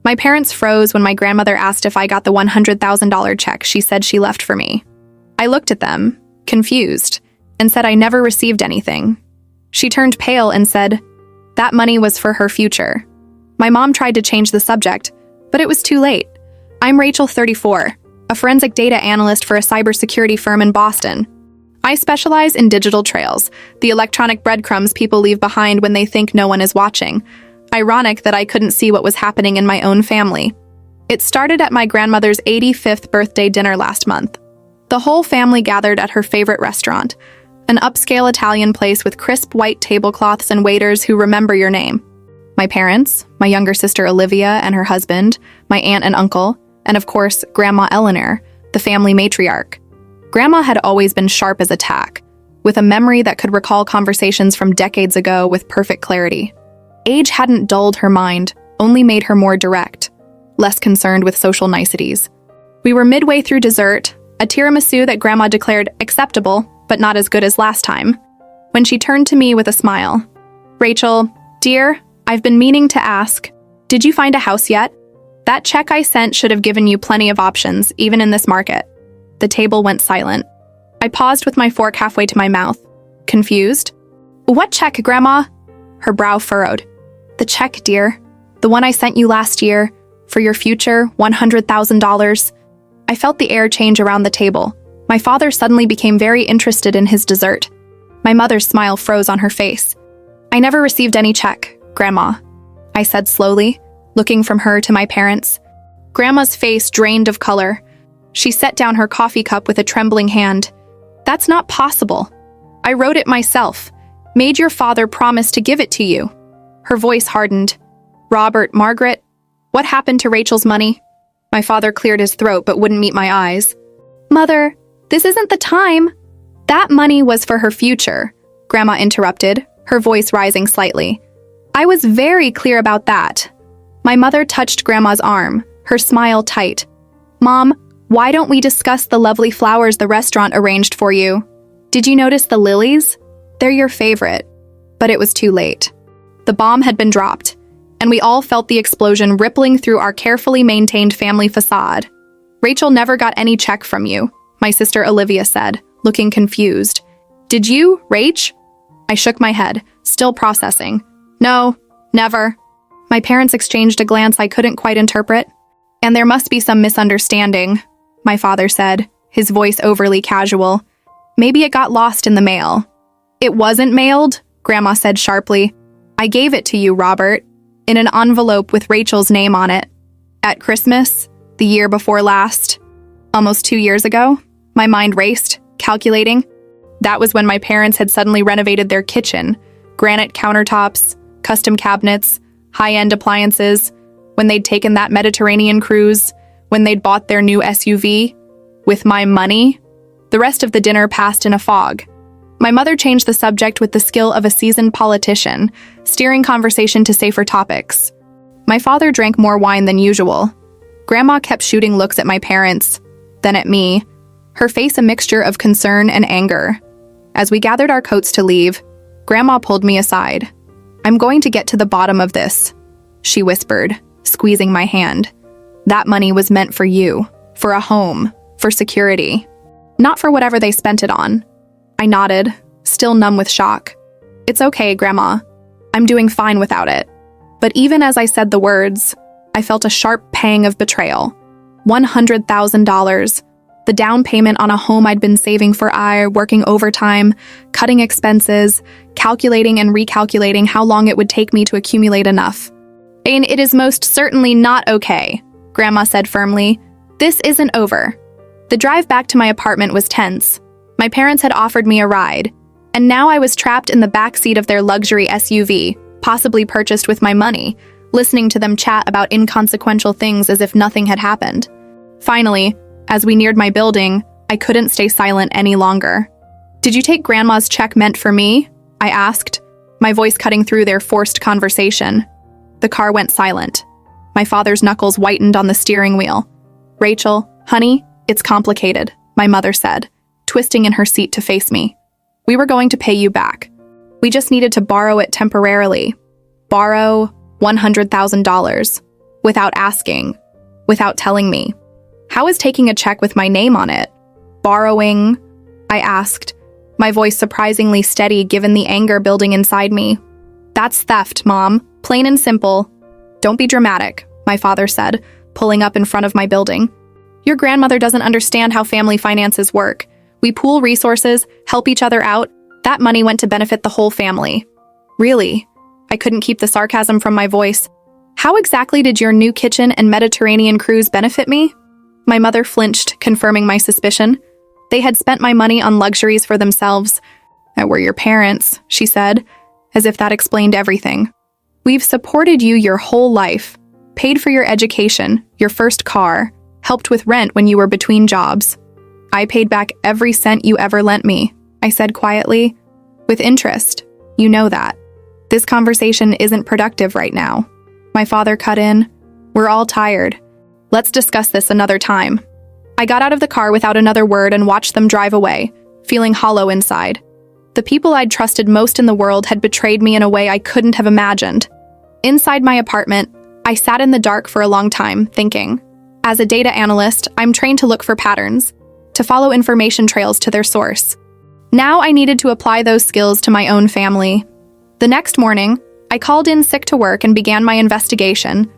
My parents froze when my grandmother asked if I got the $100,000 check she said she left for me. I looked at them, confused, and said I never received anything. She turned pale and said that money was for her future. My mom tried to change the subject, but it was too late. I'm Rachel, 34, a forensic data analyst for a cybersecurity firm in Boston. I specialize in digital trails, the electronic breadcrumbs people leave behind when they think no one is watching. Ironic that I couldn't see what was happening in my own family. It started at my grandmother's 85th birthday dinner last month. The whole family gathered at her favorite restaurant, an upscale Italian place with crisp white tablecloths and waiters who remember your name. My parents, my younger sister Olivia and her husband, my aunt and uncle, and of course, Grandma Eleanor, the family matriarch. Grandma had always been sharp as a tack, with a memory that could recall conversations from decades ago with perfect clarity. Age hadn't dulled her mind, only made her more direct, less concerned with social niceties. We were midway through dessert, a tiramisu that Grandma declared acceptable, but not as good as last time, when she turned to me with a smile. "Rachel, dear, I've been meaning to ask, did you find a house yet? That check I sent should have given you plenty of options, even in this market." The table went silent. I paused with my fork halfway to my mouth, confused. "What check, Grandma?" Her brow furrowed. "The check, dear. The one I sent you last year, for your future $100,000. I felt the air change around the table. My father suddenly became very interested in his dessert. My mother's smile froze on her face. "I never received any check, Grandma," I said slowly, looking from her to my parents. Grandma's face drained of color. She set down her coffee cup with a trembling hand. "That's not possible. I wrote it myself. Made your father promise to give it to you." Her voice hardened. "Robert, Margaret, what happened to Rachel's money?" My father cleared his throat but wouldn't meet my eyes. "Mother, this isn't the time." "That money was for her future," Grandma interrupted, her voice rising slightly. "I was very clear about that." My mother touched Grandma's arm, her smile tight. "Mom, why don't we discuss the lovely flowers the restaurant arranged for you? Did you notice the lilies? They're your favorite." But it was too late. The bomb had been dropped, and we all felt the explosion rippling through our carefully maintained family facade. "Rachel never got any check from you," my sister Olivia said, looking confused. "Did you, Rach?" I shook my head, still processing. "No, never." My parents exchanged a glance I couldn't quite interpret. "And there must be some misunderstanding," my father said, his voice overly casual. "Maybe it got lost in the mail." "It wasn't mailed," Grandma said sharply. "I gave it to you, Robert, in an envelope with Rachel's name on it. At Christmas, the year before last. Almost 2 years ago." My mind raced, calculating. That was when my parents had suddenly renovated their kitchen, granite countertops, custom cabinets, high-end appliances, when they'd taken that Mediterranean cruise, when they'd bought their new SUV. With my money? The rest of the dinner passed in a fog. My mother changed the subject with the skill of a seasoned politician, steering conversation to safer topics. My father drank more wine than usual. Grandma kept shooting looks at my parents, then at me, her face a mixture of concern and anger. As we gathered our coats to leave, Grandma pulled me aside. "I'm going to get to the bottom of this," she whispered, squeezing my hand. "That money was meant for you, for a home, for security. Not for whatever they spent it on." I nodded, still numb with shock. "It's okay, Grandma. I'm doing fine without it." But even as I said the words, I felt a sharp pang of betrayal. $100,000. The down payment on a home I'd been saving for working overtime, cutting expenses, calculating and recalculating how long it would take me to accumulate enough. "And it is most certainly not okay," Grandma said firmly. "This isn't over." The drive back to my apartment was tense. My parents had offered me a ride, and now I was trapped in the backseat of their luxury SUV, possibly purchased with my money, listening to them chat about inconsequential things as if nothing had happened. Finally, as we neared my building, I couldn't stay silent any longer. "Did you take Grandma's check meant for me?" I asked, my voice cutting through their forced conversation. The car went silent. My father's knuckles whitened on the steering wheel. "Rachel, honey, it's complicated," my mother said, twisting in her seat to face me. "We were going to pay you back. We just needed to borrow it temporarily. Borrow $100,000. without asking, without telling me. How is taking a check with my name on it? Borrowing? I asked, my voice surprisingly steady given the anger building inside me. That's theft, Mom. Plain and simple. Don't be dramatic, my father said, pulling up in front of my building. Your grandmother doesn't understand how family finances work. We pool resources, help each other out. That money went to benefit the whole family. Really? I couldn't keep the sarcasm from my voice. How exactly did your new kitchen and Mediterranean cruise benefit me? My mother flinched, confirming my suspicion. They had spent my money on luxuries for themselves. We're your parents, she said, as if that explained everything. We've supported you your whole life, paid for your education, your first car, helped with rent when you were between jobs. I paid back every cent you ever lent me, I said quietly. With interest, you know that. This conversation isn't productive right now. My father cut in. We're all tired. Let's discuss this another time. I got out of the car without another word and watched them drive away, feeling hollow inside. The people I'd trusted most in the world had betrayed me in a way I couldn't have imagined. Inside my apartment, I sat in the dark for a long time, thinking. As a data analyst, I'm trained to look for patterns, to follow information trails to their source. Now I needed to apply those skills to my own family. The next morning, I called in sick to work and began my investigation.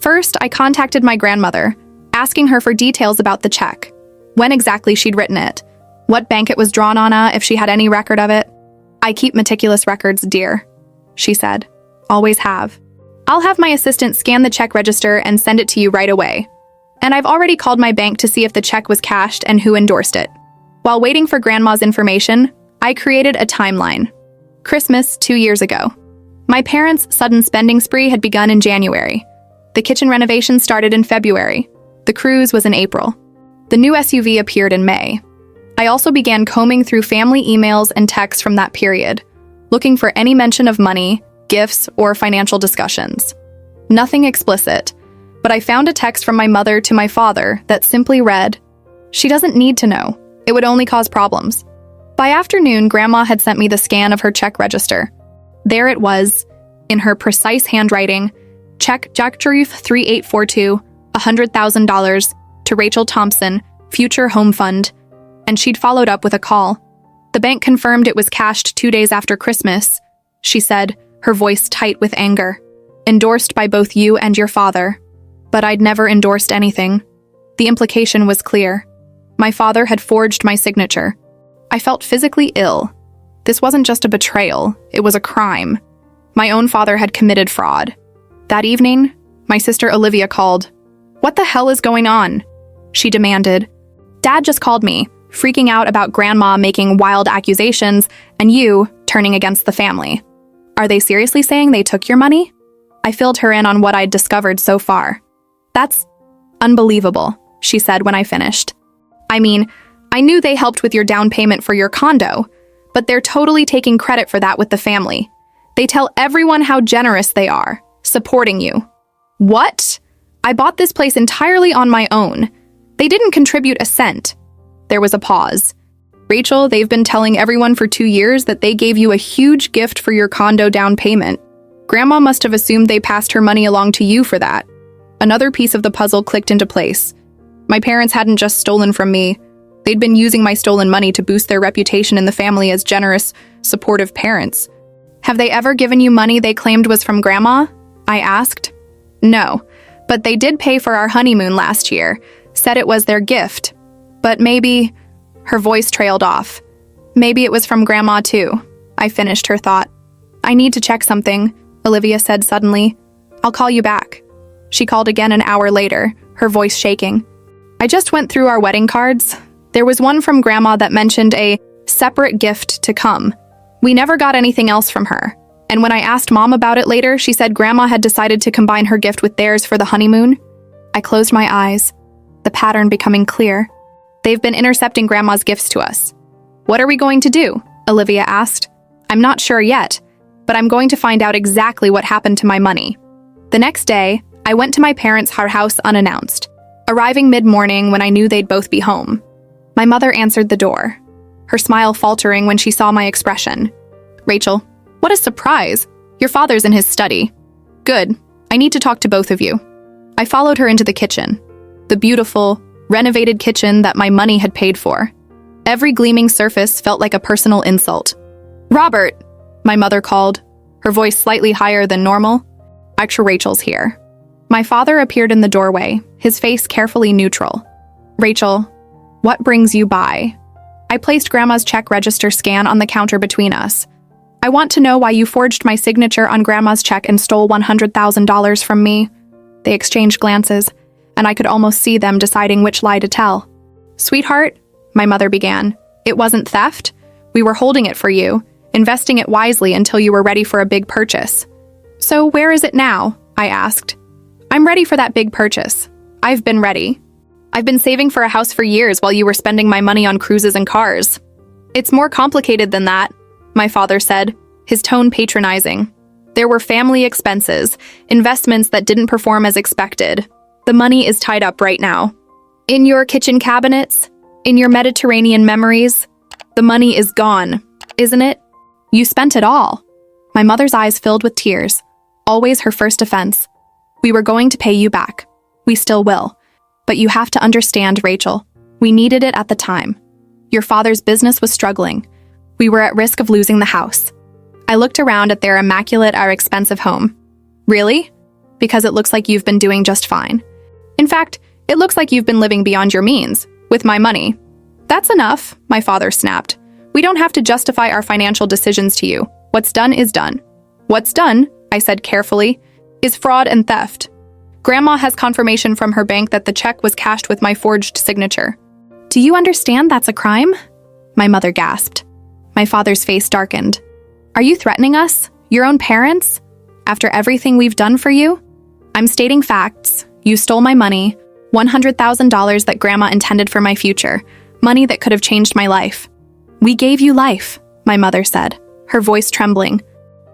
First, I contacted my grandmother, asking her for details about the check, when exactly she'd written it, what bank it was drawn on, if she had any record of it. I keep meticulous records, dear, she said. Always have. I'll have my assistant scan the check register and send it to you right away. And I've already called my bank to see if the check was cashed and who endorsed it. While waiting for Grandma's information, I created a timeline. Christmas 2 years ago. My parents' sudden spending spree had begun in January. The kitchen renovation started in February. The cruise was in April. The new SUV appeared in May. I also began combing through family emails and texts from that period, looking for any mention of money, gifts, or financial discussions. Nothing explicit, but I found a text from my mother to my father that simply read, "She doesn't need to know. It would only cause problems." By afternoon, Grandma had sent me the scan of her check register. There it was, in her precise handwriting, check Jackruth 3842, $100,000, to Rachel Thompson, Future Home Fund, and she'd followed up with a call. The bank confirmed it was cashed 2 days after Christmas, she said, her voice tight with anger. Endorsed by both you and your father. But I'd never endorsed anything. The implication was clear. My father had forged my signature. I felt physically ill. This wasn't just a betrayal, it was a crime. My own father had committed fraud. That evening, my sister Olivia called. "What the hell is going on?" she demanded. "Dad just called me, freaking out about Grandma making wild accusations and you turning against the family. Are they seriously saying they took your money?" I filled her in on what I'd discovered so far. "That's unbelievable," she said when I finished. "I mean, I knew they helped with your down payment for your condo, but they're totally taking credit for that with the family. They tell everyone how generous they are, supporting you." "What? I bought this place entirely on my own. They didn't contribute a cent." There was a pause. "Rachel, they've been telling everyone for 2 years that they gave you a huge gift for your condo down payment. Grandma must have assumed they passed her money along to you for that." Another piece of the puzzle clicked into place. My parents hadn't just stolen from me. They'd been using my stolen money to boost their reputation in the family as generous, supportive parents. "Have they ever given you money they claimed was from Grandma?" I asked. "No, but they did pay for our honeymoon last year, said it was their gift. But maybe..." Her voice trailed off. "Maybe it was from Grandma too." I finished her thought. "I need to check something," Olivia said suddenly. "I'll call you back." She called again an hour later, her voice shaking. "I just went through our wedding cards. There was one from Grandma that mentioned a separate gift to come. We never got anything else from her. And when I asked Mom about it later, she said Grandma had decided to combine her gift with theirs for the honeymoon." I closed my eyes, the pattern becoming clear. "They've been intercepting Grandma's gifts to us." "What are we going to do?" Olivia asked. "I'm not sure yet, but I'm going to find out exactly what happened to my money." The next day, I went to my parents' house unannounced, arriving mid-morning when I knew they'd both be home. My mother answered the door, her smile faltering when she saw my expression. "Rachel, what a surprise. Your father's in his study." "Good. I need to talk to both of you." I followed her into the kitchen, the beautiful, renovated kitchen that my money had paid for. Every gleaming surface felt like a personal insult. "Robert!" my mother called, her voice slightly higher than normal. "Extra Rachel's here." My father appeared in the doorway, his face carefully neutral. "Rachel, what brings you by?" I placed Grandma's check register scan on the counter between us. "I want to know why you forged my signature on Grandma's check and stole $100,000 from me." They exchanged glances, and I could almost see them deciding which lie to tell. "Sweetheart," my mother began, "it wasn't theft. We were holding it for you, investing it wisely until you were ready for a big purchase." "So where is it now?" I asked. "I'm ready for that big purchase. I've been ready. I've been saving for a house for years while you were spending my money on cruises and cars." "It's more complicated than that," my father said, his tone patronizing. "There were family expenses, investments that didn't perform as expected. The money is tied up right now. In your kitchen cabinets, in your Mediterranean memories. The money is gone, isn't it? You spent it all." My mother's eyes filled with tears, always her first defense. "We were going to pay you back. We still will. But you have to understand, Rachel, we needed it at the time. Your father's business was struggling. We were at risk of losing the house." I looked around at their immaculate, our expensive home. "Really? Because it looks like you've been doing just fine. In fact, it looks like you've been living beyond your means, with my money." "That's enough," my father snapped. "We don't have to justify our financial decisions to you. What's done is done." "What's done," I said carefully, "is fraud and theft. Grandma has confirmation from her bank that the check was cashed with my forged signature." "Do you understand that's a crime?" my mother gasped. My father's face darkened. "Are you threatening us? Your own parents? After everything we've done for you?" "I'm stating facts. You stole my money, $100,000 that Grandma intended for my future, money that could have changed my life." "We gave you life," my mother said, her voice trembling.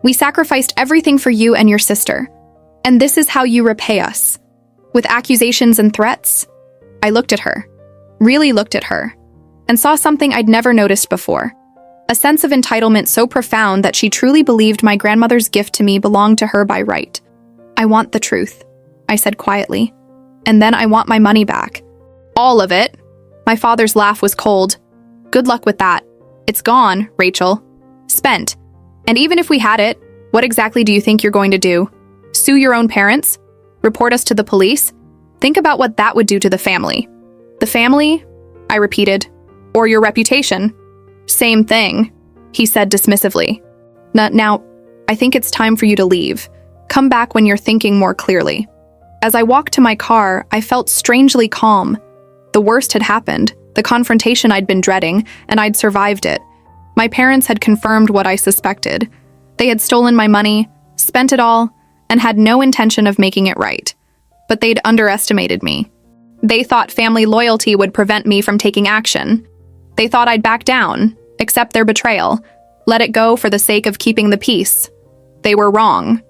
"We sacrificed everything for you and your sister. And this is how you repay us? With accusations and threats?" I looked at her, really looked at her, and saw something I'd never noticed before. A sense of entitlement so profound that she truly believed my grandmother's gift to me belonged to her by right. "I want the truth," I said quietly. "And then I want my money back." "All of it?" My father's laugh was cold. "Good luck with that. It's gone, Rachel. Spent. And even if we had it, what exactly do you think you're going to do? Sue your own parents? Report us to the police? Think about what that would do to the family." "The family?" I repeated. "Or your reputation?" "Same thing," he said dismissively. Now, I think it's time for you to leave. Come back when you're thinking more clearly." As I walked to my car, I felt strangely calm. The worst had happened, the confrontation I'd been dreading, and I'd survived it. My parents had confirmed what I suspected. They had stolen my money, spent it all, and had no intention of making it right. But they'd underestimated me. They thought family loyalty would prevent me from taking action. They thought I'd back down, accept their betrayal, let it go for the sake of keeping the peace. They were wrong.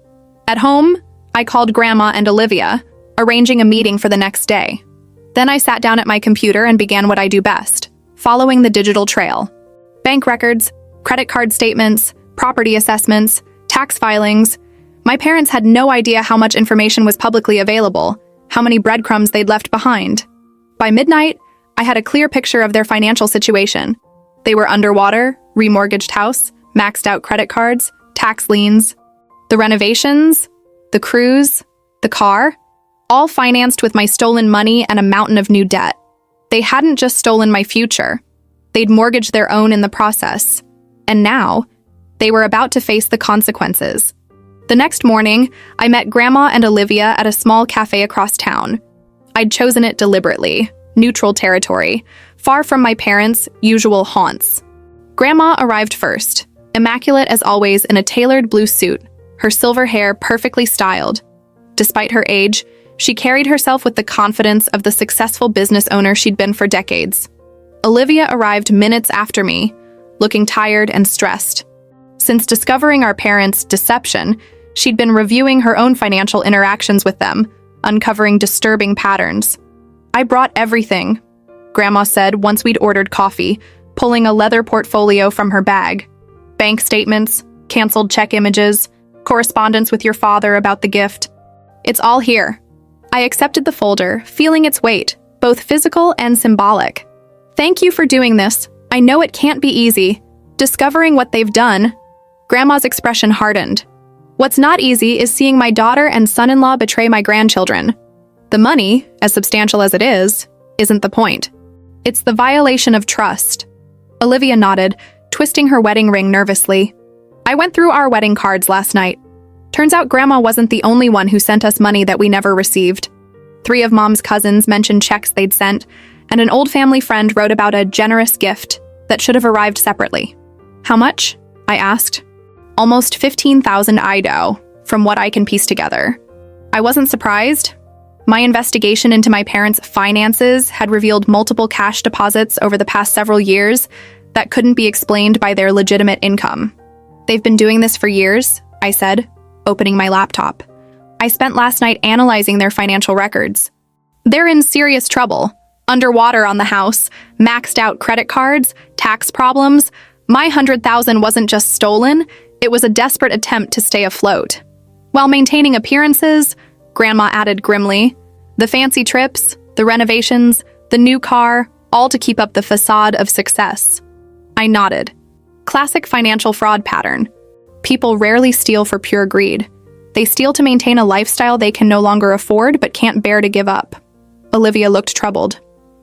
At home, I called Grandma and Olivia, arranging a meeting for the next day. Then I sat down at my computer and began what I do best, following the digital trail. Bank records, credit card statements, property assessments, tax filings. My parents had no idea how much information was publicly available, how many breadcrumbs they'd left behind. By midnight, I had a clear picture of their financial situation. They were underwater, remortgaged house, maxed out credit cards, tax liens. The renovations, the cruise, the car, all financed with my stolen money and a mountain of new debt. They hadn't just stolen my future. They'd mortgaged their own in the process. And now, they were about to face the consequences. The next morning, I met Grandma and Olivia at a small cafe across town. I'd chosen it deliberately, neutral territory, far from my parents' usual haunts. Grandma arrived first, immaculate as always in a tailored blue suit, her silver hair perfectly styled. Despite her age, she carried herself with the confidence of the successful business owner she'd been for decades. Olivia arrived minutes after me, looking tired and stressed. Since discovering our parents' deception, she'd been reviewing her own financial interactions with them, uncovering disturbing patterns. "I brought everything," Grandma said once we'd ordered coffee, pulling a leather portfolio from her bag. "Bank statements, canceled check images, correspondence with your father about the gift. It's all here. I accepted the folder, feeling its weight, both physical and symbolic. Thank you for doing this. I know it can't be easy. Discovering what they've done. Grandma's expression hardened. What's not easy is seeing my daughter and son-in-law betray my grandchildren. The money, as substantial as it is, isn't the point. It's the violation of trust. Olivia nodded, twisting her wedding ring nervously. I went through our wedding cards last night. Turns out Grandma wasn't the only one who sent us money that we never received. 3 of Mom's cousins mentioned checks they'd sent, and an old family friend wrote about a generous gift that should have arrived separately. How much? I asked. Almost 15,000 Ido, from what I can piece together. I wasn't surprised. My investigation into my parents' finances had revealed multiple cash deposits over the past several years that couldn't be explained by their legitimate income. They've been doing this for years, I said, opening my laptop. I spent last night analyzing their financial records. They're in serious trouble. Underwater on the house, maxed out credit cards, tax problems. My 100,000 wasn't just stolen, it was a desperate attempt to stay afloat. While maintaining appearances, Grandma added grimly, the fancy trips, the renovations, the new car, all to keep up the facade of success. I nodded. Classic financial fraud pattern. People rarely steal for pure greed. They steal to maintain a lifestyle they can no longer afford but can't bear to give up. Olivia looked troubled.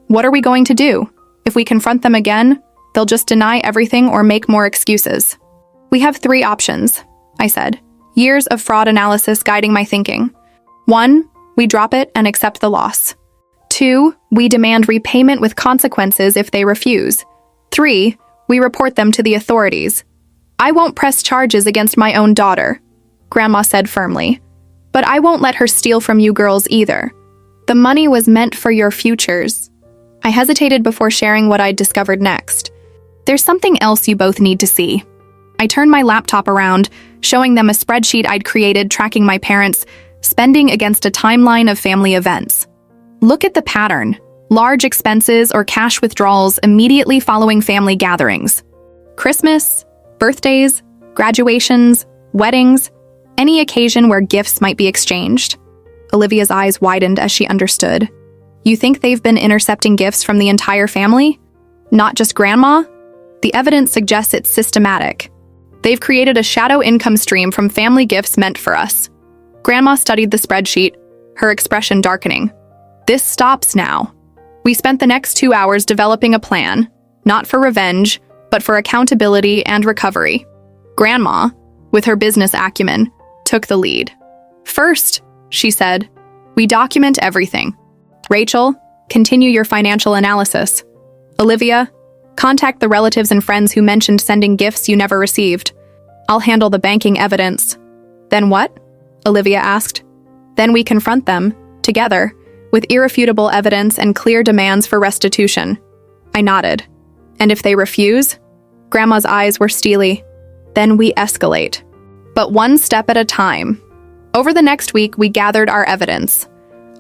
What are we going to do? If we confront them again, they'll just deny everything or make more excuses. We have 3 options, I said, years of fraud analysis guiding my thinking. 1, we drop it and accept the loss. 2, we demand repayment with consequences if they refuse. 3, we report them to the authorities. I won't press charges against my own daughter, Grandma said firmly. But I won't let her steal from you girls either. The money was meant for your futures. I hesitated before sharing what I'd discovered next. There's something else you both need to see. I turned my laptop around, showing them a spreadsheet I'd created tracking my parents' spending against a timeline of family events. Look at the pattern. Large expenses or cash withdrawals immediately following family gatherings. Christmas, birthdays, graduations, weddings, any occasion where gifts might be exchanged. Olivia's eyes widened as she understood. You think they've been intercepting gifts from the entire family? Not just Grandma? The evidence suggests it's systematic. They've created a shadow income stream from family gifts meant for us. Grandma studied the spreadsheet, her expression darkening. This stops now. We spent the next 2 hours developing a plan, not for revenge, but for accountability and recovery. Grandma, with her business acumen, took the lead. First, she said, we document everything. Rachel, continue your financial analysis. Olivia, contact the relatives and friends who mentioned sending gifts you never received. I'll handle the banking evidence. Then what? Olivia asked. Then we confront them, together, with irrefutable evidence and clear demands for restitution. I nodded. And if they refuse? Grandma's eyes were steely. Then we escalate. But one step at a time. Over the next week, we gathered our evidence.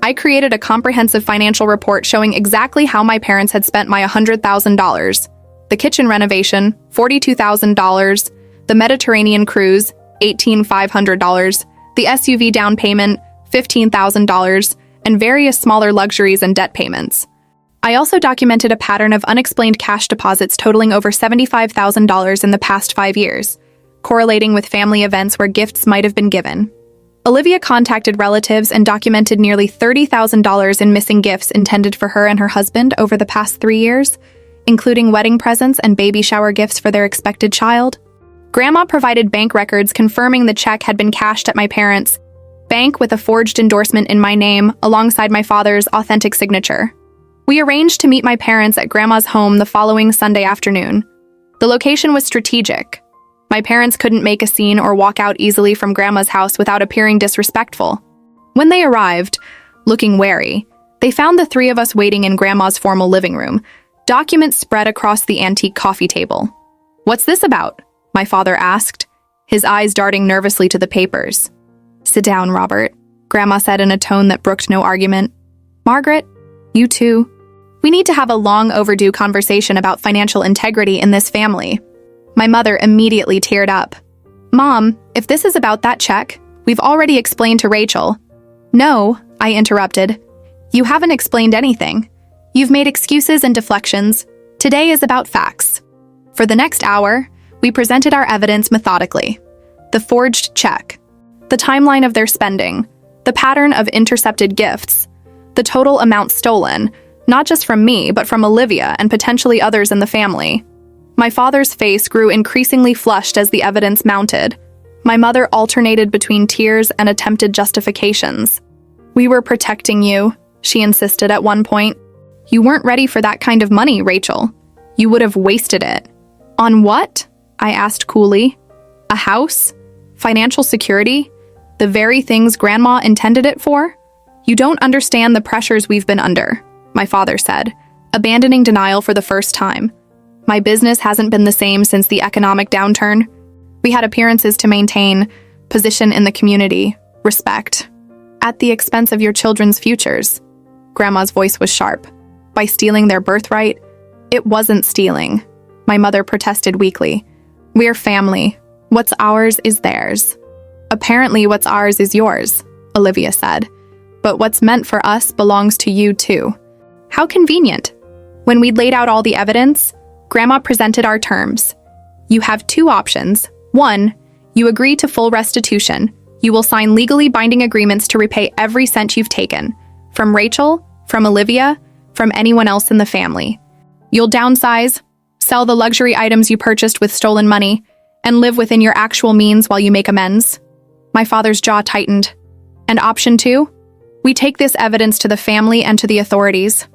I created a comprehensive financial report showing exactly how my parents had spent my $100,000. The kitchen renovation, $42,000. The Mediterranean cruise, $18,500. The SUV down payment, $15,000. And various smaller luxuries and debt payments. I also documented a pattern of unexplained cash deposits totaling over $75,000 in the past 5 years, correlating with family events where gifts might have been given. Olivia contacted relatives and documented nearly $30,000 in missing gifts intended for her and her husband over the past 3 years, including wedding presents and baby shower gifts for their expected child. Grandma provided bank records confirming the check had been cashed at my parents' bank with a forged endorsement in my name alongside my father's authentic signature. We arranged to meet my parents at Grandma's home the following Sunday afternoon. The location was strategic. My parents couldn't make a scene or walk out easily from Grandma's house without appearing disrespectful. When they arrived, looking wary, they found the 3 of us waiting in Grandma's formal living room, documents spread across the antique coffee table. "What's this about?" my father asked, his eyes darting nervously to the papers. "Sit down, Robert," Grandma said in a tone that brooked no argument. "Margaret, you too. We need to have a long overdue conversation about financial integrity in this family." My mother immediately teared up. "Mom, if this is about that check, we've already explained to Rachel." "No," I interrupted. You haven't explained anything. You've made excuses and deflections. Today is about facts. For the next hour, we presented our evidence methodically. The forged check, the timeline of their spending, the pattern of intercepted gifts, the total amount stolen, not just from me, but from Olivia and potentially others in the family. My father's face grew increasingly flushed as the evidence mounted. My mother alternated between tears and attempted justifications. We were protecting you, she insisted at one point. You weren't ready for that kind of money, Rachel. You would have wasted it. On what? I asked coolly. A house? Financial security? The very things Grandma intended it for? You don't understand the pressures we've been under, my father said, abandoning denial for the first time. My business hasn't been the same since the economic downturn. We had appearances to maintain, position in the community, respect. At the expense of your children's futures. Grandma's voice was sharp. By stealing their birthright? It wasn't stealing. My mother protested weakly. We're family. What's ours is theirs. Apparently what's ours is yours, Olivia said. But what's meant for us belongs to you too. How convenient. When we'd laid out all the evidence, Grandma presented our terms. You have two options. One, you agree to full restitution. You will sign legally binding agreements to repay every cent you've taken. From Rachel, from Olivia, from anyone else in the family. You'll downsize, sell the luxury items you purchased with stolen money, and live within your actual means while you make amends. My father's jaw tightened. And option two? We take this evidence to the family and to the authorities.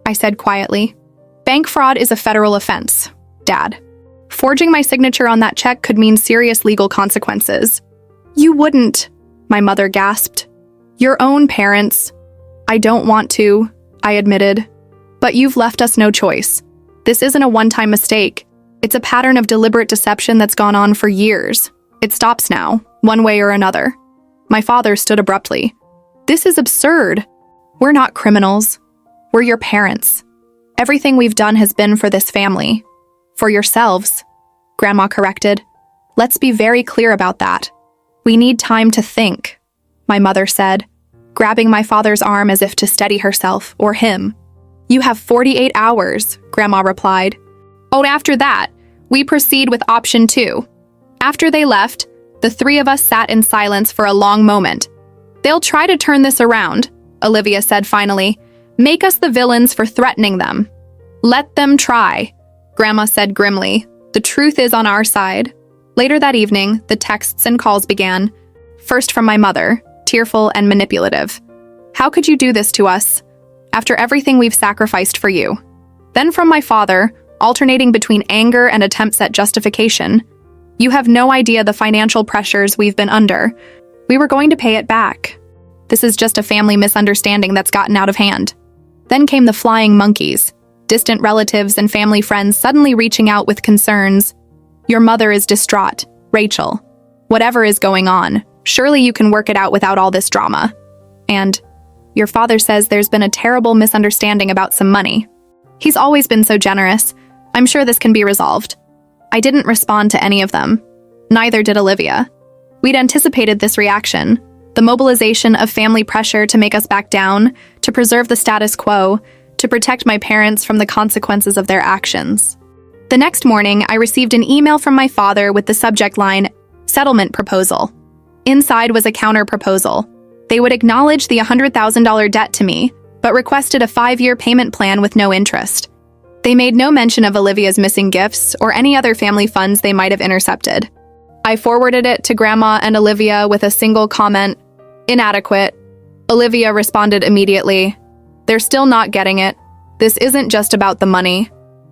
I said quietly. Bank fraud is a federal offense, Dad. Forging my signature on that check could mean serious legal consequences. You wouldn't, my mother gasped. Your own parents. I don't want to, I admitted. But you've left us no choice. This isn't a one-time mistake. It's a pattern of deliberate deception that's gone on for years. It stops now, one way or another. My father stood abruptly. This is absurd. We're not criminals. We're your parents. Everything we've done has been for this family. For yourselves, Grandma corrected. Let's be very clear about that. We need time to think, my mother said, grabbing my father's arm as if to steady herself or him. You have 48 hours, Grandma replied. Oh, after that, we proceed with option two. After they left, the three of us sat in silence for a long moment. They'll try to turn this around, Olivia said finally. Make us the villains for threatening them. Let them try, Grandma said grimly. The truth is on our side. Later that evening, the texts and calls began. First from my mother, tearful and manipulative. How could you do this to us? After everything we've sacrificed for you. Then from my father, alternating between anger and attempts at justification. You have no idea the financial pressures we've been under. We were going to pay it back. This is just a family misunderstanding that's gotten out of hand. Then came the flying monkeys, distant relatives and family friends suddenly reaching out with concerns. Your mother is distraught, Rachel. Whatever is going on, surely you can work it out without all this drama. And your father says there's been a terrible misunderstanding about some money. He's always been so generous. I'm sure this can be resolved. I didn't respond to any of them. Neither did Olivia. We'd anticipated this reaction, the mobilization of family pressure to make us back down, to preserve the status quo, to protect my parents from the consequences of their actions. The next morning, I received an email from my father with the subject line, settlement proposal. Inside was a counter proposal. They would acknowledge the $100,000 debt to me, but requested a 5-year payment plan with no interest. They made no mention of Olivia's missing gifts or any other family funds they might have intercepted. I forwarded it to Grandma and Olivia with a single comment, inadequate. Olivia responded immediately, they're still not getting it. This isn't just about the money.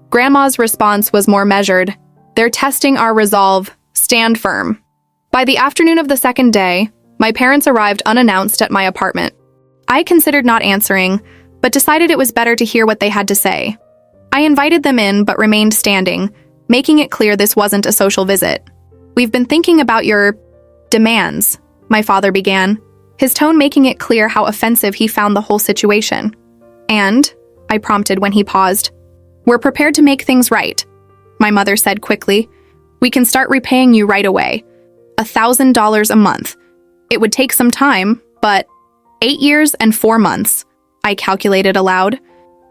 Grandma's response was more measured. They're testing our resolve. Stand firm. By the afternoon of the second day, my parents arrived unannounced at my apartment. I considered not answering, but decided it was better to hear what they had to say. I invited them in but remained standing, making it clear this wasn't a social visit. We've been thinking about your demands, my father began, his tone making it clear how offensive he found the whole situation. And, I prompted when he paused, we're prepared to make things right, my mother said quickly. We can start repaying you right away. $1,000 a month. It would take some time, but 8 years and 4 months, I calculated aloud,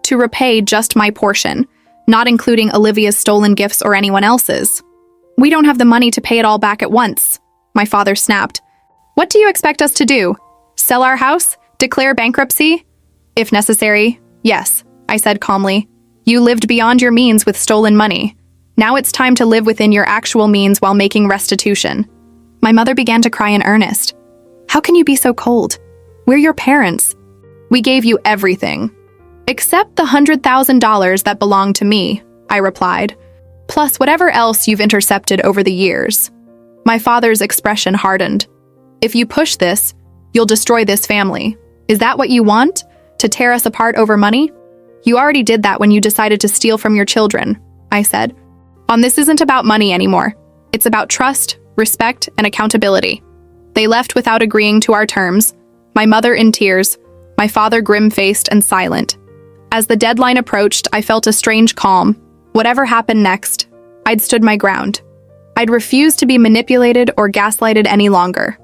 to repay just my portion, not including Olivia's stolen gifts or anyone else's. We don't have the money to pay it all back at once, my father snapped. What do you expect us to do? Sell our house? Declare bankruptcy? If necessary, yes, I said calmly. You lived beyond your means with stolen money. Now it's time to live within your actual means while making restitution. My mother began to cry in earnest. How can you be so cold? We're your parents. We gave you everything. Except the $100,000 that belonged to me, I replied. Plus whatever else you've intercepted over the years. My father's expression hardened. If you push this, you'll destroy this family. Is that what you want? To tear us apart over money? You already did that when you decided to steal from your children, I said. This isn't about money anymore. It's about trust, respect, and accountability. They left without agreeing to our terms, my mother in tears, my father grim-faced and silent. As the deadline approached, I felt a strange calm. Whatever happened next, I'd stood my ground. I'd refused to be manipulated or gaslighted any longer.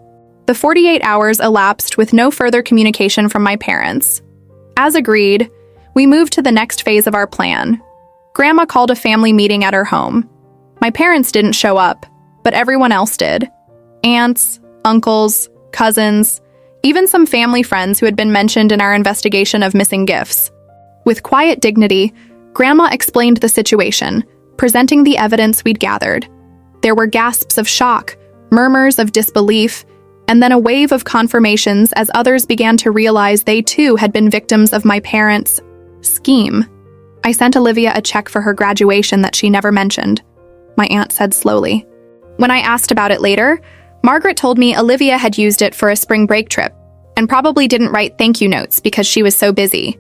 The 48 hours elapsed with no further communication from my parents. As agreed, we moved to the next phase of our plan. Grandma called a family meeting at her home. My parents didn't show up, but everyone else did. Aunts, uncles, cousins, even some family friends who had been mentioned in our investigation of missing gifts. With quiet dignity, Grandma explained the situation, presenting the evidence we'd gathered. There were gasps of shock, murmurs of disbelief, and then a wave of confirmations as others began to realize they too had been victims of my parents' scheme. I sent Olivia a check for her graduation that she never mentioned, my aunt said slowly. When I asked about it later, Margaret told me Olivia had used it for a spring break trip and probably didn't write thank you notes because she was so busy.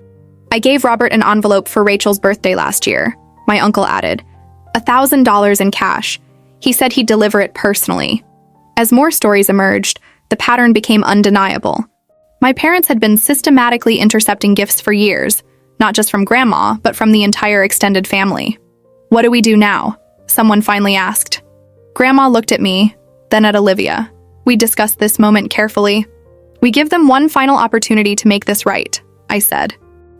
I gave Robert an envelope for Rachel's birthday last year, my uncle added. $1,000 in cash. He said he'd deliver it personally. As more stories emerged, the pattern became undeniable. My parents had been systematically intercepting gifts for years, not just from Grandma, but from the entire extended family. What do we do now? Someone finally asked. Grandma looked at me, then at Olivia. We discussed this moment carefully. We give them one final opportunity to make this right, I said.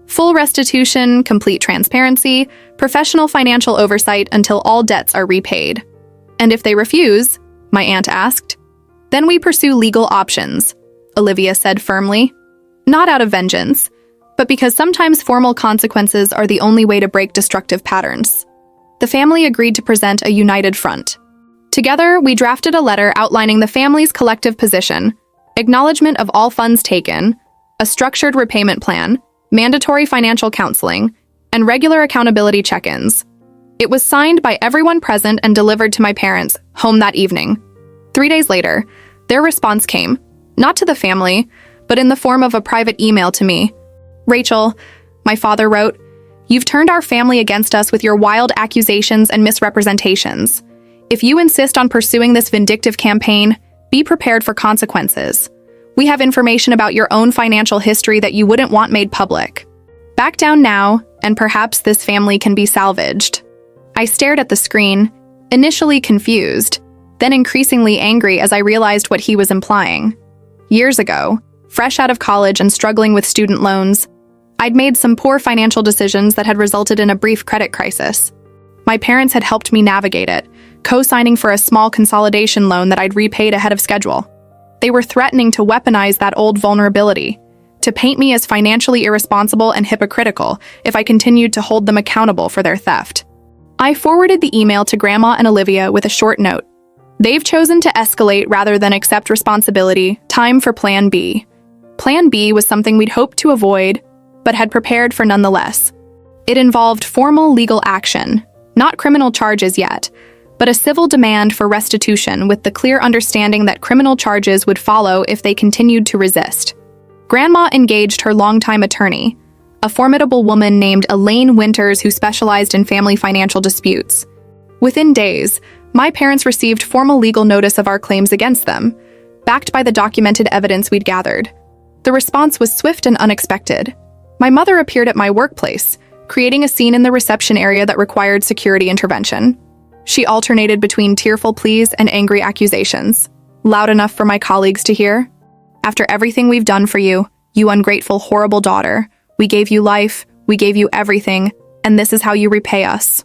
Full restitution, complete transparency, professional financial oversight until all debts are repaid. And if they refuse, my aunt asked, then we pursue legal options, Olivia said firmly. Not out of vengeance, but because sometimes formal consequences are the only way to break destructive patterns. The family agreed to present a united front. Together, we drafted a letter outlining the family's collective position, acknowledgement of all funds taken, a structured repayment plan, mandatory financial counseling, and regular accountability check-ins. It was signed by everyone present and delivered to my parents, home that evening. 3 days later, their response came, not to the family, but in the form of a private email to me. Rachel, my father wrote, you've turned our family against us with your wild accusations and misrepresentations. If you insist on pursuing this vindictive campaign, be prepared for consequences. We have information about your own financial history that you wouldn't want made public. Back down now, and perhaps this family can be salvaged. I stared at the screen, initially confused, then increasingly angry as I realized what he was implying. Years ago, fresh out of college and struggling with student loans, I'd made some poor financial decisions that had resulted in a brief credit crisis. My parents had helped me navigate it, co-signing for a small consolidation loan that I'd repaid ahead of schedule. They were threatening to weaponize that old vulnerability, to paint me as financially irresponsible and hypocritical if I continued to hold them accountable for their theft. I forwarded the email to Grandma and Olivia with a short note. They've chosen to escalate rather than accept responsibility. Time for Plan B. Plan B was something we'd hoped to avoid, but had prepared for nonetheless. It involved formal legal action, not criminal charges yet, but a civil demand for restitution with the clear understanding that criminal charges would follow if they continued to resist. Grandma engaged her longtime attorney, a formidable woman named Elaine Winters who specialized in family financial disputes. Within days, my parents received formal legal notice of our claims against them, backed by the documented evidence we'd gathered. The response was swift and unexpected. My mother appeared at my workplace, creating a scene in the reception area that required security intervention. She alternated between tearful pleas and angry accusations, loud enough for my colleagues to hear. After everything we've done for you, "You ungrateful, horrible daughter. We gave you life, we gave you everything, and this is how you repay us."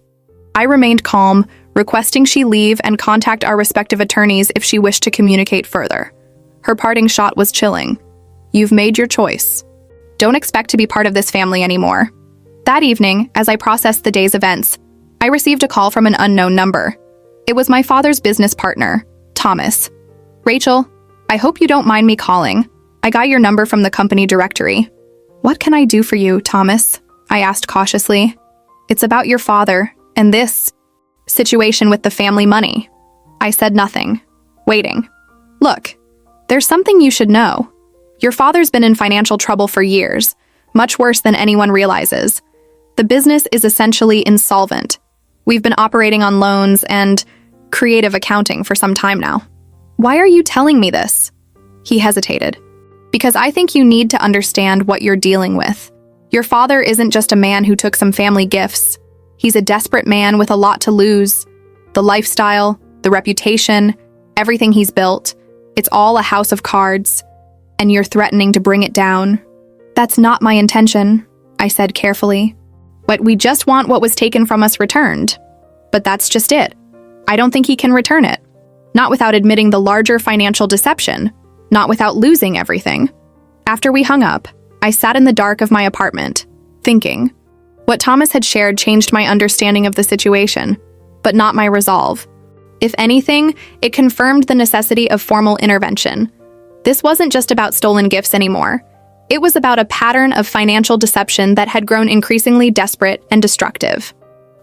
I remained calm, requesting she leave and contact our respective attorneys if she wished to communicate further. Her parting shot was chilling. "You've made your choice. Don't expect to be part of this family anymore." That evening, as I processed the day's events, I received a call from an unknown number. It was my father's business partner, Thomas. "Rachel, I hope you don't mind me calling. I got your number from the company directory." "What can I do for you, Thomas?" I asked cautiously. "It's about your father and this situation with the family money." I said nothing, waiting. "Look, there's something you should know. Your father's been in financial trouble for years, much worse than anyone realizes. The business is essentially insolvent. We've been operating on loans and creative accounting for some time now." "Why are you telling me this?" He hesitated. "Because I think you need to understand what you're dealing with. Your father isn't just a man who took some family gifts. He's a desperate man with a lot to lose. The lifestyle, the reputation, everything he's built. It's all a house of cards. And you're threatening to bring it down." "That's not my intention," I said carefully. "But we just want what was taken from us returned." "But that's just it. I don't think he can return it. Not without admitting the larger financial deception. Not without losing everything." After we hung up, I sat in the dark of my apartment, thinking. What Thomas had shared changed my understanding of the situation, but not my resolve. If anything, it confirmed the necessity of formal intervention. This wasn't just about stolen gifts anymore. It was about a pattern of financial deception that had grown increasingly desperate and destructive.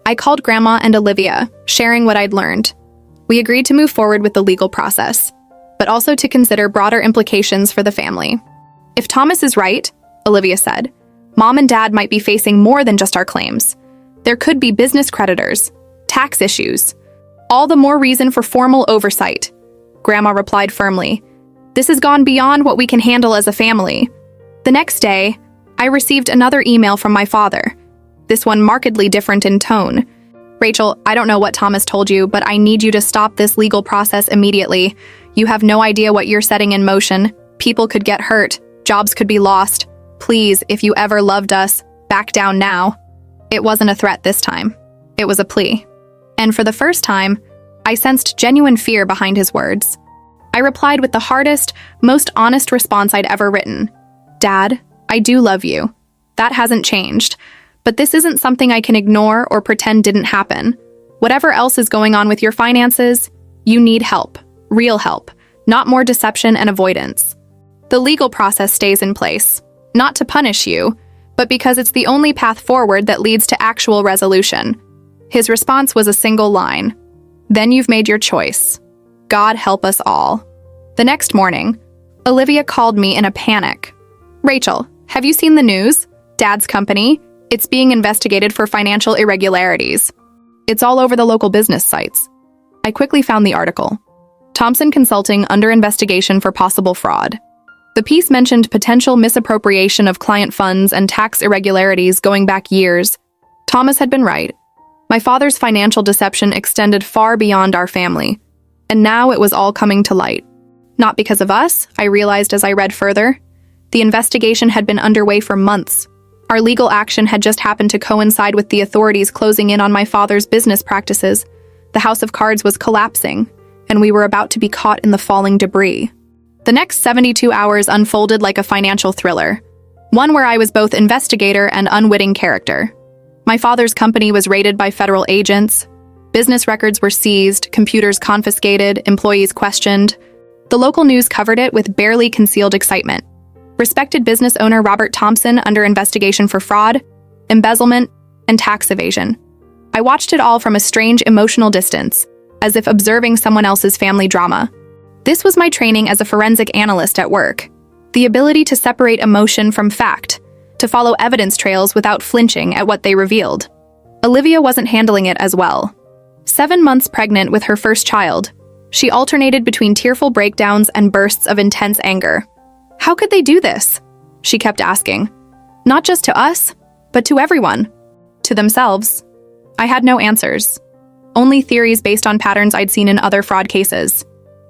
I called Grandma and Olivia, sharing what I'd learned. We agreed to move forward with the legal process, but also to consider broader implications for the family. "If Thomas is right," Olivia said, "Mom and Dad might be facing more than just our claims. There could be business creditors, tax issues. All the more reason for formal oversight." Grandma replied firmly, "This has gone beyond what we can handle as a family." The next day, I received another email from my father, this one markedly different in tone. "Rachel, I don't know what Thomas told you, but I need you to stop this legal process immediately. You have no idea what you're setting in motion. People could get hurt. Jobs could be lost. Please, if you ever loved us, back down now." It wasn't a threat this time. It was a plea. And for the first time, I sensed genuine fear behind his words. I replied with the hardest, most honest response I'd ever written. "Dad, I do love you. That hasn't changed. But this isn't something I can ignore or pretend didn't happen. Whatever else is going on with your finances, you need help. Real help. Not more deception and avoidance. The legal process stays in place, not to punish you, but because it's the only path forward that leads to actual resolution." His response was a single line. "Then you've made your choice. God help us all." The next morning, Olivia called me in a panic. "Rachel, have you seen the news? Dad's company? It's being investigated for financial irregularities. It's all over the local business sites." I quickly found the article. Thompson Consulting under investigation for possible fraud. The piece mentioned potential misappropriation of client funds and tax irregularities going back years. Thomas had been right. My father's financial deception extended far beyond our family, and now it was all coming to light. Not because of us, I realized as I read further. The investigation had been underway for months. Our legal action had just happened to coincide with the authorities closing in on my father's business practices. The house of cards was collapsing, and we were about to be caught in the falling debris. The next 72 hours unfolded like a financial thriller, one where I was both investigator and unwitting character. My father's company was raided by federal agents. Business records were seized, computers confiscated, employees questioned. The local news covered it with barely concealed excitement. Respected business owner Robert Thompson under investigation for fraud, embezzlement, and tax evasion. I watched it all from a strange emotional distance, as if observing someone else's family drama. This was my training as a forensic analyst at work. The ability to separate emotion from fact, to follow evidence trails without flinching at what they revealed. Olivia wasn't handling it as well. 7 months pregnant with her first child, she alternated between tearful breakdowns and bursts of intense anger. "How could they do this?" she kept asking. Not just to us, but to everyone. To themselves. I had no answers. Only theories based on patterns I'd seen in other fraud cases.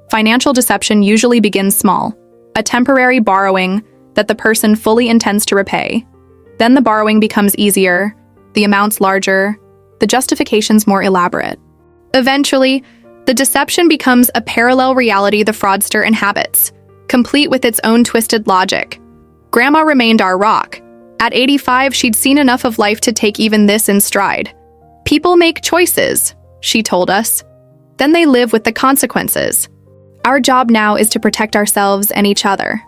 Financial deception usually begins small. A temporary borrowing, that the person fully intends to repay. Then the borrowing becomes easier, the amounts larger, the justifications more elaborate. Eventually, the deception becomes a parallel reality the fraudster inhabits, complete with its own twisted logic. Grandma remained our rock. At 85, she'd seen enough of life to take even this in stride. People make choices, she told us. Then they live with the consequences. Our job now is to protect ourselves and each other.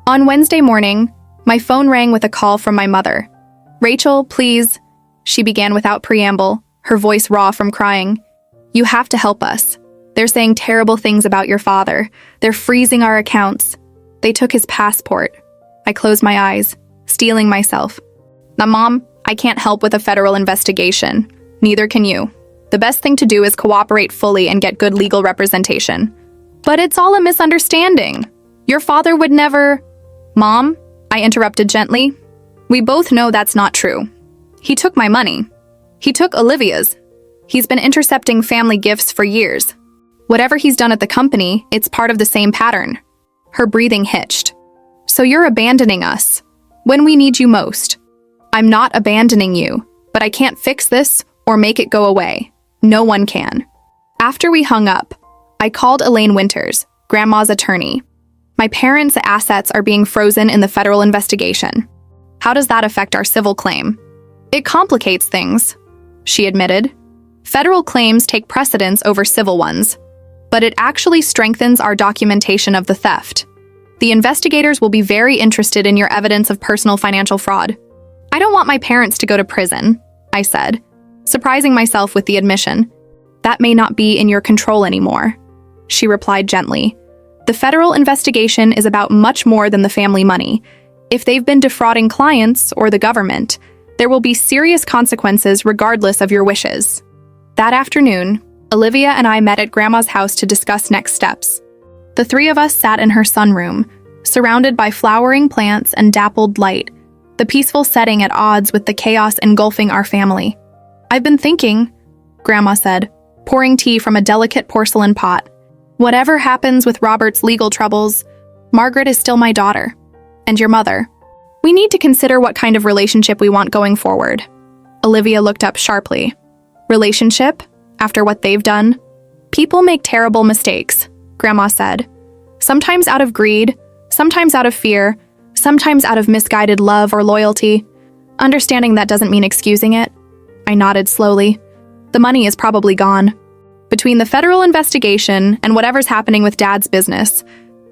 On Wednesday morning, my phone rang with a call from my mother. "Rachel, please," she began without preamble, her voice raw from crying. "You have to help us. They're saying terrible things about your father. They're freezing our accounts. They took his passport." I closed my eyes, steeling myself. "Now, Mom, I can't help with a federal investigation. Neither can you. The best thing to do is cooperate fully and get good legal representation." "But it's all a misunderstanding. Your father would never—" "Mom," I interrupted gently, "we both know that's not true. He took my money. He took Olivia's. He's been intercepting family gifts for years. Whatever he's done at the company, it's part of the same pattern." Her breathing hitched. "So you're abandoning us when we need you most." "I'm not abandoning you, but I can't fix this or make it go away. No one can." After we hung up, I called Elaine Winters, Grandma's attorney. "My parents' assets are being frozen in the federal investigation. How does that affect our civil claim?" "It complicates things," she admitted. "Federal claims take precedence over civil ones, but it actually strengthens our documentation of the theft. The investigators will be very interested in your evidence of personal financial fraud." "I don't want my parents to go to prison," I said, surprising myself with the admission. "That may not be in your control anymore," she replied gently. "The federal investigation is about much more than the family money. If they've been defrauding clients or the government, there will be serious consequences regardless of your wishes." That afternoon, Olivia and I met at Grandma's house to discuss next steps. The three of us sat in her sunroom, surrounded by flowering plants and dappled light, the peaceful setting at odds with the chaos engulfing our family. "I've been thinking," Grandma said, pouring tea from a delicate porcelain pot. "Whatever happens with Robert's legal troubles, Margaret is still my daughter. And your mother. We need to consider what kind of relationship we want going forward." Olivia looked up sharply. "Relationship? After what they've done?" "People make terrible mistakes," Grandma said. "Sometimes out of greed, sometimes out of fear, sometimes out of misguided love or loyalty. Understanding that doesn't mean excusing it." I nodded slowly. "The money is probably gone. Between the federal investigation and whatever's happening with Dad's business,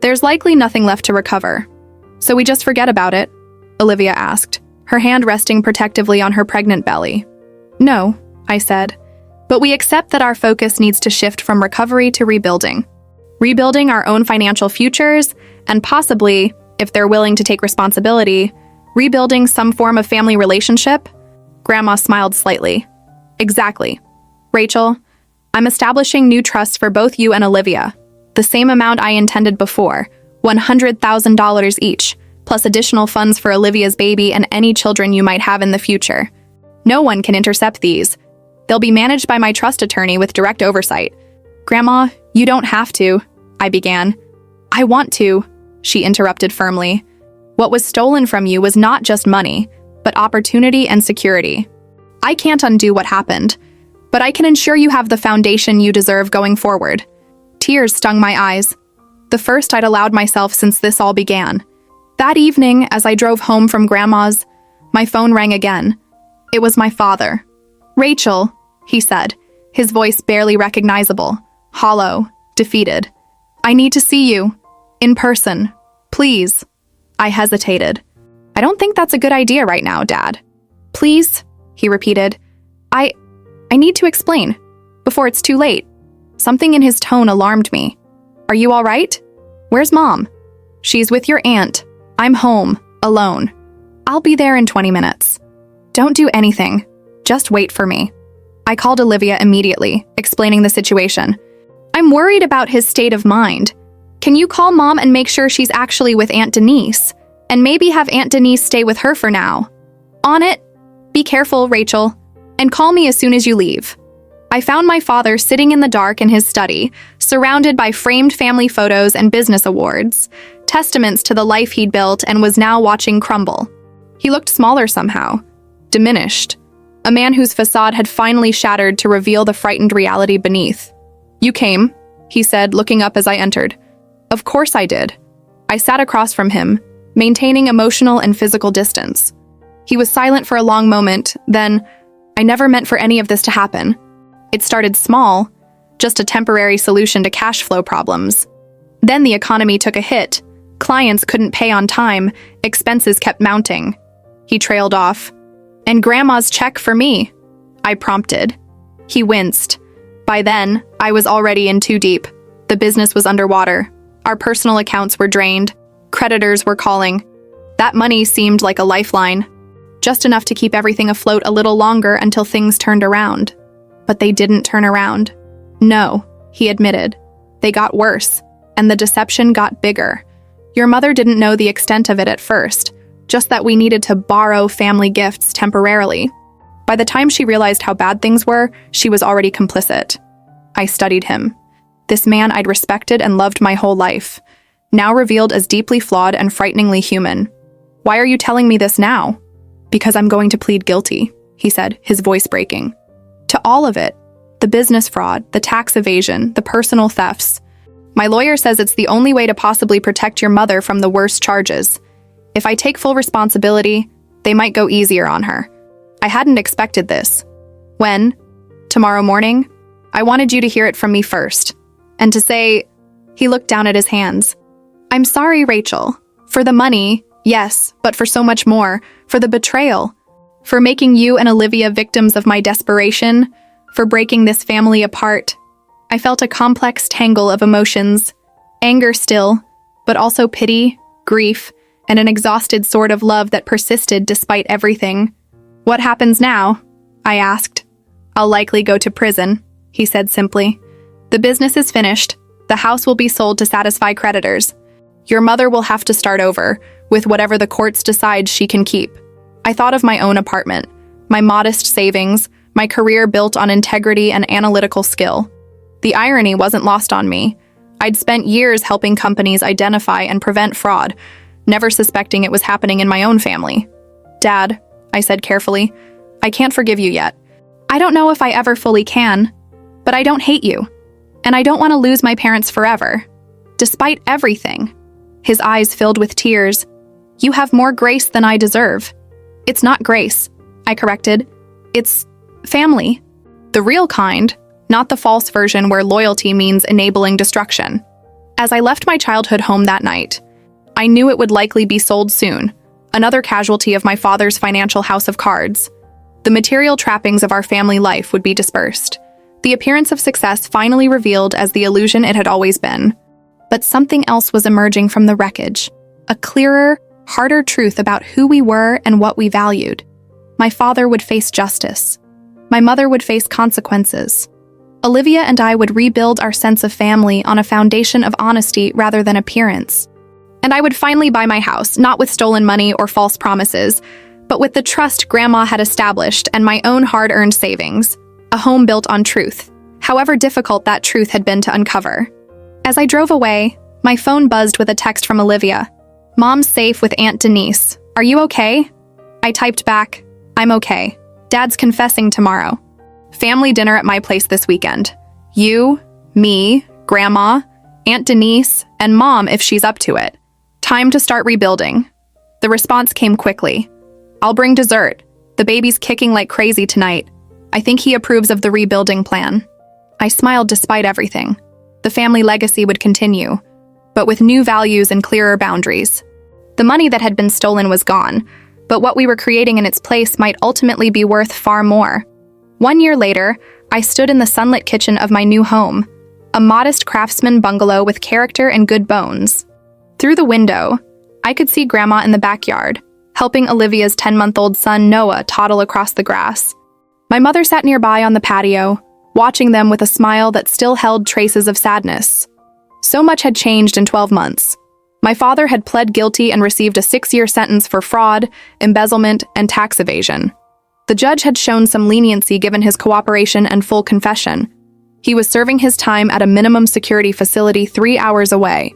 there's likely nothing left to recover. So we just forget about it?" Olivia asked, her hand resting protectively on her pregnant belly. "No," I said, "but we accept that our focus needs to shift from recovery to rebuilding. Rebuilding our own financial futures, and possibly, if they're willing to take responsibility, rebuilding some form of family relationship." Grandma smiled slightly. "Exactly. Rachel, I'm establishing new trusts for both you and Olivia. The same amount I intended before, $100,000 each, plus additional funds for Olivia's baby and any children you might have in the future. No one can intercept these. They'll be managed by my trust attorney with direct oversight." "Grandma, you don't have to," I began. "I want to," she interrupted firmly. "What was stolen from you was not just money, but opportunity and security. I can't undo what happened, but I can ensure you have the foundation you deserve going forward." Tears stung my eyes, the first I'd allowed myself since this all began. That evening, as I drove home from Grandma's, my phone rang again. It was my father. "Rachel," he said, his voice barely recognizable, hollow, defeated. "I need to see you. In person. Please." I hesitated. "I don't think that's a good idea right now, Dad." "Please," he repeated. I need to explain, before it's too late." Something in his tone alarmed me. "Are you all right? Where's Mom?" "She's with your aunt. I'm home, alone. I'll be there in 20 minutes. Don't do anything. Just wait for me." I called Olivia immediately, explaining the situation. "I'm worried about his state of mind. Can you call Mom and make sure she's actually with Aunt Denise? And maybe have Aunt Denise stay with her for now." "On it. Be careful, Rachel. And call me as soon as you leave." I found my father sitting in the dark in his study, surrounded by framed family photos and business awards, testaments to the life he'd built and was now watching crumble. He looked smaller somehow, diminished, a man whose facade had finally shattered to reveal the frightened reality beneath. "You came," he said, looking up as I entered. Of course I did. I sat across from him, maintaining emotional and physical distance. He was silent for a long moment, then, "I never meant for any of this to happen. It started small, just a temporary solution to cash flow problems. Then the economy took a hit. Clients couldn't pay on time, expenses kept mounting." He trailed off. "And Grandma's check for me," I prompted. He winced. By then, I was already in too deep. The business was underwater. Our personal accounts were drained. Creditors were calling. That money seemed like a lifeline, just enough to keep everything afloat a little longer until things turned around. But they didn't turn around. No, he admitted. They got worse, and the deception got bigger. Your mother didn't know the extent of it at first, just that we needed to borrow family gifts temporarily. By the time she realized how bad things were, she was already complicit. I studied him. This man I'd respected and loved my whole life, now revealed as deeply flawed and frighteningly human. "Why are you telling me this now?" "Because I'm going to plead guilty," he said, his voice breaking. "To all of it. The business fraud, the tax evasion, the personal thefts. My lawyer says it's the only way to possibly protect your mother from the worst charges. If I take full responsibility, they might go easier on her. I hadn't expected this. When? Tomorrow morning? I wanted you to hear it from me first. And to say," he looked down at his hands, "I'm sorry, Rachel. For the money, yes, but for so much more. For the betrayal. For making you and Olivia victims of my desperation. For breaking this family apart." I felt a complex tangle of emotions. Anger still, but also pity, grief, and an exhausted sort of love that persisted despite everything. "What happens now?" I asked. "I'll likely go to prison," he said simply. "The business is finished. The house will be sold to satisfy creditors. Your mother will have to start over, with whatever the courts decide she can keep." I thought of my own apartment, my modest savings, my career built on integrity and analytical skill. The irony wasn't lost on me. I'd spent years helping companies identify and prevent fraud, never suspecting it was happening in my own family. "Dad," I said carefully, "I can't forgive you yet. I don't know if I ever fully can, but I don't hate you. And I don't want to lose my parents forever. Despite everything." His eyes filled with tears. "You have more grace than I deserve." "It's not grace," I corrected. "It's family. The real kind, not the false version where loyalty means enabling destruction." As I left my childhood home that night, I knew it would likely be sold soon, another casualty of my father's financial house of cards. The material trappings of our family life would be dispersed, the appearance of success finally revealed as the illusion it had always been. But something else was emerging from the wreckage, a clearer, harder truth about who we were and what we valued. My father would face justice. My mother would face consequences. Olivia and I would rebuild our sense of family on a foundation of honesty rather than appearance. And I would finally buy my house, not with stolen money or false promises, but with the trust Grandma had established and my own hard-earned savings. A home built on truth, however difficult that truth had been to uncover. As I drove away, my phone buzzed with a text from Olivia. "Mom's safe with Aunt Denise. Are you okay?" I typed back, "I'm okay. Dad's confessing tomorrow. Family dinner at my place this weekend. You, me, Grandma, Aunt Denise, and Mom if she's up to it. Time to start rebuilding." The response came quickly. "I'll bring dessert. The baby's kicking like crazy tonight. I think he approves of the rebuilding plan." I smiled despite everything. The family legacy would continue, but with new values and clearer boundaries. The money that had been stolen was gone, but what we were creating in its place might ultimately be worth far more. 1 year later, I stood in the sunlit kitchen of my new home, a modest craftsman bungalow with character and good bones. Through the window, I could see Grandma in the backyard, helping Olivia's 10-month-old son Noah toddle across the grass. My mother sat nearby on the patio, watching them with a smile that still held traces of sadness. So much had changed in 12 months. My father had pled guilty and received a 6-year sentence for fraud, embezzlement, and tax evasion. The judge had shown some leniency given his cooperation and full confession. He was serving his time at a minimum security facility 3 hours away.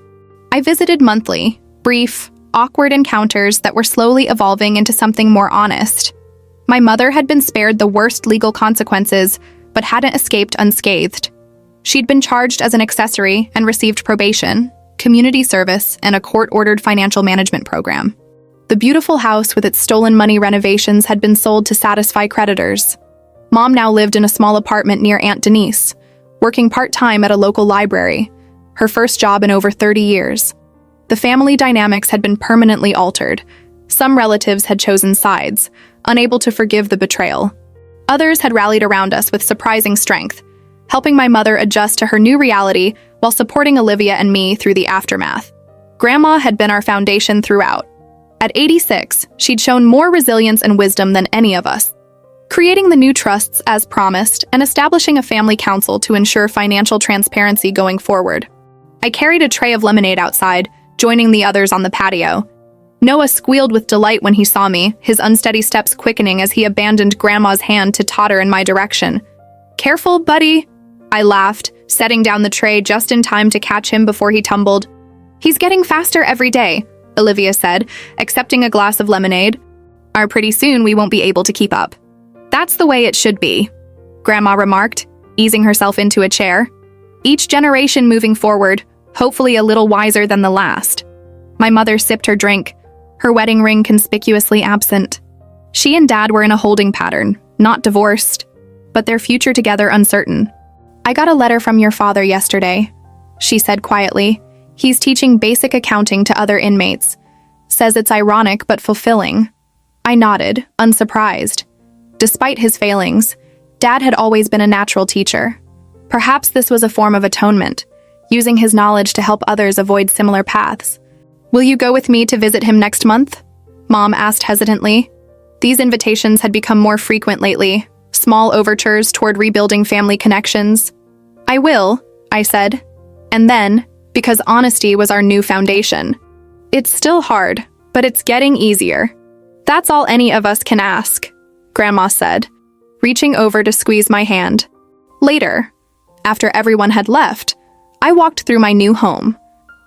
I visited monthly, brief, awkward encounters that were slowly evolving into something more honest. My mother had been spared the worst legal consequences, but hadn't escaped unscathed. She'd been charged as an accessory and received probation, community service, and a court-ordered financial management program. The beautiful house with its stolen money renovations had been sold to satisfy creditors. Mom now lived in a small apartment near Aunt Denise, working part-time at a local library, her first job in over 30 years. The family dynamics had been permanently altered. Some relatives had chosen sides, unable to forgive the betrayal. Others had rallied around us with surprising strength, helping my mother adjust to her new reality while supporting Olivia and me through the aftermath. Grandma had been our foundation throughout. At 86, she'd shown more resilience and wisdom than any of us, creating the new trusts as promised and establishing a family council to ensure financial transparency going forward. I carried a tray of lemonade outside, joining the others on the patio. Noah squealed with delight when he saw me, his unsteady steps quickening as he abandoned Grandma's hand to totter in my direction. "Careful, buddy," I laughed, setting down the tray just in time to catch him before he tumbled. "He's getting faster every day," Olivia said, accepting a glass of lemonade. Pretty soon we won't be able to keep up." "That's the way it should be," Grandma remarked, easing herself into a chair. "Each generation moving forward, hopefully a little wiser than the last." My mother sipped her drink, her wedding ring conspicuously absent. She and Dad were in a holding pattern, not divorced, but their future together uncertain. "I got a letter from your father yesterday," she said quietly. "He's teaching basic accounting to other inmates. Says it's ironic but fulfilling." I nodded, unsurprised. Despite his failings, Dad had always been a natural teacher. Perhaps this was a form of atonement, using his knowledge to help others avoid similar paths. "Will you go with me to visit him next month?" Mom asked hesitantly. These invitations had become more frequent lately, small overtures toward rebuilding family connections. "I will," I said. And then, because honesty was our new foundation. "It's still hard, but it's getting easier." "That's all any of us can ask," Grandma said, reaching over to squeeze my hand. Later, after everyone had left, I walked through my new home.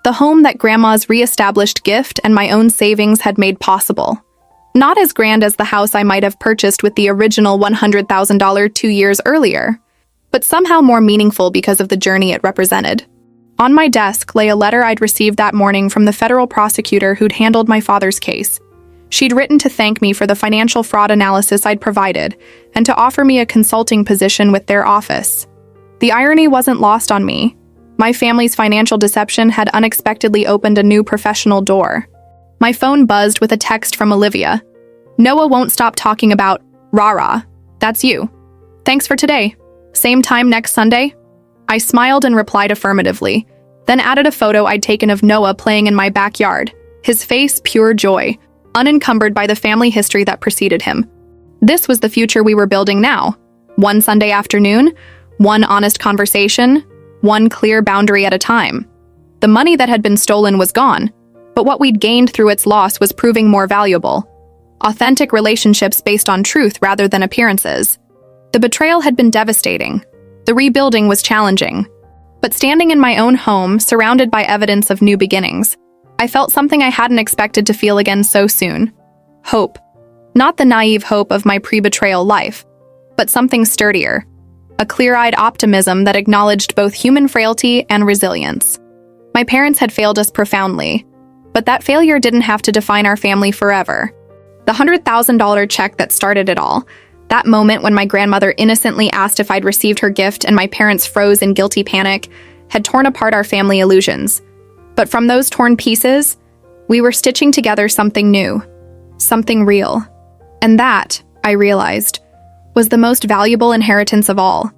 The home that Grandma's re-established gift and my own savings had made possible. Not as grand as the house I might have purchased with the original $100,000 2 years earlier, but somehow more meaningful because of the journey it represented. On my desk lay a letter I'd received that morning from the federal prosecutor who'd handled my father's case. She'd written to thank me for the financial fraud analysis I'd provided and to offer me a consulting position with their office. The irony wasn't lost on me. My family's financial deception had unexpectedly opened a new professional door. My phone buzzed with a text from Olivia. "Noah won't stop talking about rah-rah. That's you. Thanks for today. Same time next Sunday?" I smiled and replied affirmatively, then added a photo I'd taken of Noah playing in my backyard, his face pure joy, unencumbered by the family history that preceded him. This was the future we were building now. One Sunday afternoon, one honest conversation, one clear boundary at a time. The money that had been stolen was gone, but what we'd gained through its loss was proving more valuable. Authentic relationships based on truth rather than appearances. The betrayal had been devastating. The rebuilding was challenging. But standing in my own home, surrounded by evidence of new beginnings, I felt something I hadn't expected to feel again so soon. Hope. Not the naive hope of my pre-betrayal life, but something sturdier. A clear-eyed optimism that acknowledged both human frailty and resilience. My parents had failed us profoundly, but that failure didn't have to define our family forever. The $100,000 check that started it all, that moment when my grandmother innocently asked if I'd received her gift and my parents froze in guilty panic, had torn apart our family illusions. But from those torn pieces, we were stitching together something new, something real. And that, I realized, was the most valuable inheritance of all.